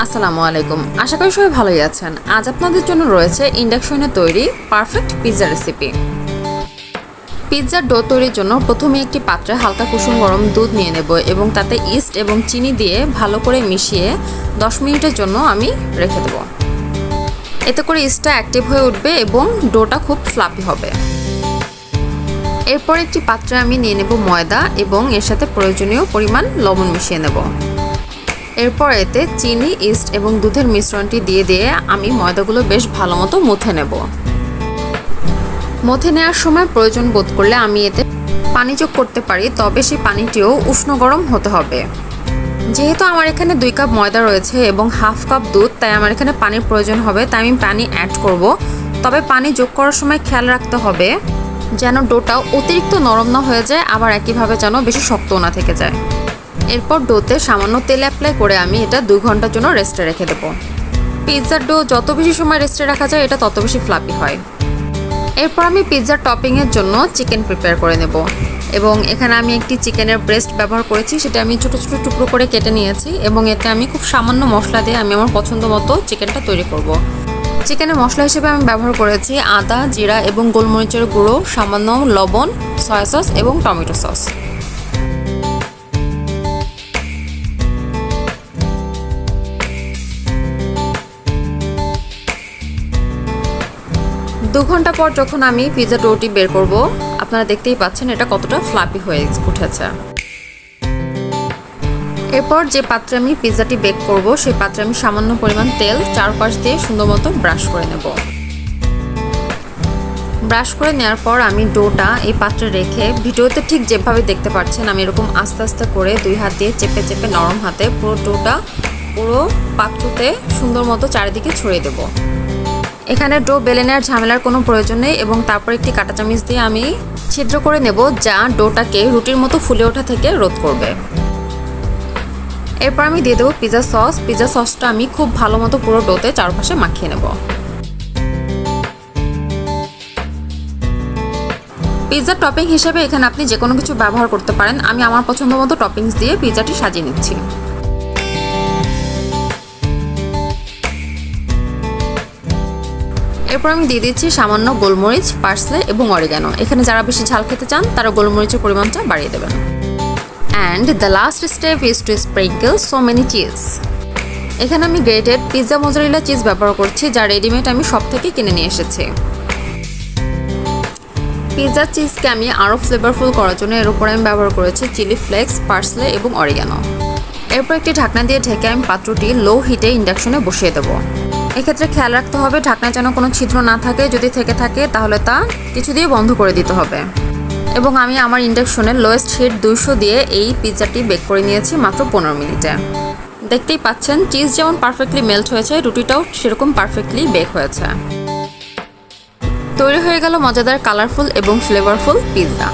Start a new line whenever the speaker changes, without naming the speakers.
আসসালামু আলাইকুম। আশা করি সবাই ভালোই আছেন। আজ আপনাদের জন্য রয়েছে ইন্ডাকশনে তৈরি পারফেক্ট পিৎজা রেসিপি। পিৎজার ডো তৈরির জন্য প্রথমে একটি পাত্রে হালকা কুসুম গরম দুধ নিয়ে নেব এবং তাতে ইস্ট এবং চিনি দিয়ে ভালো করে মিশিয়ে 10 মিনিটের জন্য আমি রেখে দেব। এতে করে ইস্টটা অ্যাক্টিভ হয়ে উঠবে এবং ডোটা খুব ফ্লাফি হবে। এরপর একটি পাত্রে আমি নিয়ে নেব ময়দা এবং এর সাথে প্রয়োজনীয় পরিমাণ লবণ মিশিয়ে নেব। এরপর এতে চিনি, ইস্ট এবং দুধের মিশ্রণটি দিয়ে আমি ময়দাগুলো বেশ ভালো মতো মুথে নেব। মুথে নেওয়ার সময় প্রয়োজন বোধ করলে আমি এতে পানি যোগ করতে পারি, তবে সেই পানিটিও উষ্ণ গরম হতে হবে। যেহেতু আমার এখানে 2 কাপ ময়দা রয়েছে এবং হাফ কাপ দুধ, তাই আমার এখানে পানির প্রয়োজন হবে, তাই আমি পানি অ্যাড করব। তবে পানি যোগ করার সময় খেয়াল রাখতে হবে যেন ডোটা অতিরিক্ত নরম না হয়ে যায়, আবার একইভাবে যেন বেশি শক্তও না থেকে যায়। এরপর ডোতে সামান্য তেল অ্যাপ্লাই করে আমি এটা 2 ঘন্টার জন্য রেস্টে রেখে দেবো। পিৎজার ডো যত বেশি সময় রেস্টে রাখা যায় এটা তত বেশি ফ্লাফি হয়। এরপর আমি পিৎজার টপিংয়ের জন্য চিকেন প্রিপেয়ার করে নেব এবং এখানে আমি একটি চিকেনের ব্রেস্ট ব্যবহার করেছি, সেটা আমি ছোটো ছোটো টুকরো করে কেটে নিয়েছি এবং এতে আমি খুব সামান্য মশলা দিয়ে আমি আমার পছন্দ মতো চিকেনটা তৈরি করব। চিকেনের মশলা হিসেবে আমি ব্যবহার করেছি আদা, জিরা এবং গোলমরিচের গুঁড়ো, সামান্য লবণ, সয়া সস এবং টমেটো সস। 2 ঘন্টা পর যখন আমি পিৎজা ডোটি বের করব, আপনারা দেখতেই পাচ্ছেন এটা কতটা ফ্লাফি হয়ে উঠেছে। এরপর যে পাত্রে আমি পিৎজাটি বেক করব সেই পাত্রে আমি সামান্য পরিমাণ তেল চারপাশ দিয়ে সুন্দর মতো ব্রাশ করে নেব। ব্রাশ করে নেওয়ার পর আমি ডোটা এই পাত্রে রেখে ভিডিওতে ঠিক যেভাবে দেখতে পাচ্ছেন আমি এরকম আস্তে আস্তে করে 2 হাত দিয়ে চেপে চেপে নরম হাতে পুরো ডোটা পুরো পাত্রতে সুন্দর মতো চারিদিকে ছড়িয়ে দেব। এখানে ডো বেলে নেওয়ার ঝামেলার কোনো প্রয়োজন নেই এবং তারপর একটি কাঁটা চামচ দিয়ে আমি ছিদ্র করে নেব, যা ডোটাকে রুটির মতো ফুলে ওঠা থেকে রোধ করবে। এরপর আমি দিয়ে দেবো পিৎজা সস। পিৎজা সসটা আমি খুব ভালো মতো পুরো ডোতে চারপাশে মাখিয়ে নেব। পিৎজা টপিং হিসেবে এখানে আপনি যে কোনো কিছু ব্যবহার করতে পারেন। আমি আমার পছন্দ মতো টপিংস দিয়ে পিৎজাটি সাজিয়ে নিচ্ছি। এরপর আমি দিয়ে দিচ্ছি সামান্য গোলমরিচ, পার্সলে এবং অরিগানো। এখানে যারা বেশি ঝাল খেতে চান তারা গোলমরিচের পরিমাণটা বাড়িয়ে দেবেন। And the last step is to sprinkle so many cheese. এখানে আমি গ্রেটেড পিৎজা মোজারেলা চিজ ব্যবহার করছি, যা রেডিমেড আমি সব থেকে কিনে নিয়ে এসেছি। পিৎজা চিজকে আমি আরও ফ্লেভারফুল করার জন্য এর উপরে আমি ব্যবহার করেছি চিলি ফ্লেক্স, পার্সলে এবং অরিগানো। এরপর একটি ঢাকনা দিয়ে ঢেকে আমি পাত্রটি লো হিটে ইন্ডাকশনে বসিয়ে দেবো। এক্ষেত্রে খেয়াল রাখতে হবে ঢাকনায় যেন কোনো ছিদ্র না থাকে, যদি থেকে থাকে তাহলে তা কিছু দিয়ে বন্ধ করে দিতে হবে। এবং আমি আমার ইন্ডাকশনের লোয়েস্ট হিট 200 দিয়ে এই পিৎজাটি বেক করে নিয়েছি মাত্র 15 মিনিটে। দেখতেই পাচ্ছেন চিজ যেমন পারফেক্টলি মেল্ট হয়েছে, রুটিটাও সেরকম পারফেক্টলি বেক হয়েছে। তৈরি হয়ে গেল মজাদার, কালারফুল এবং ফ্লেভারফুল পিৎজা।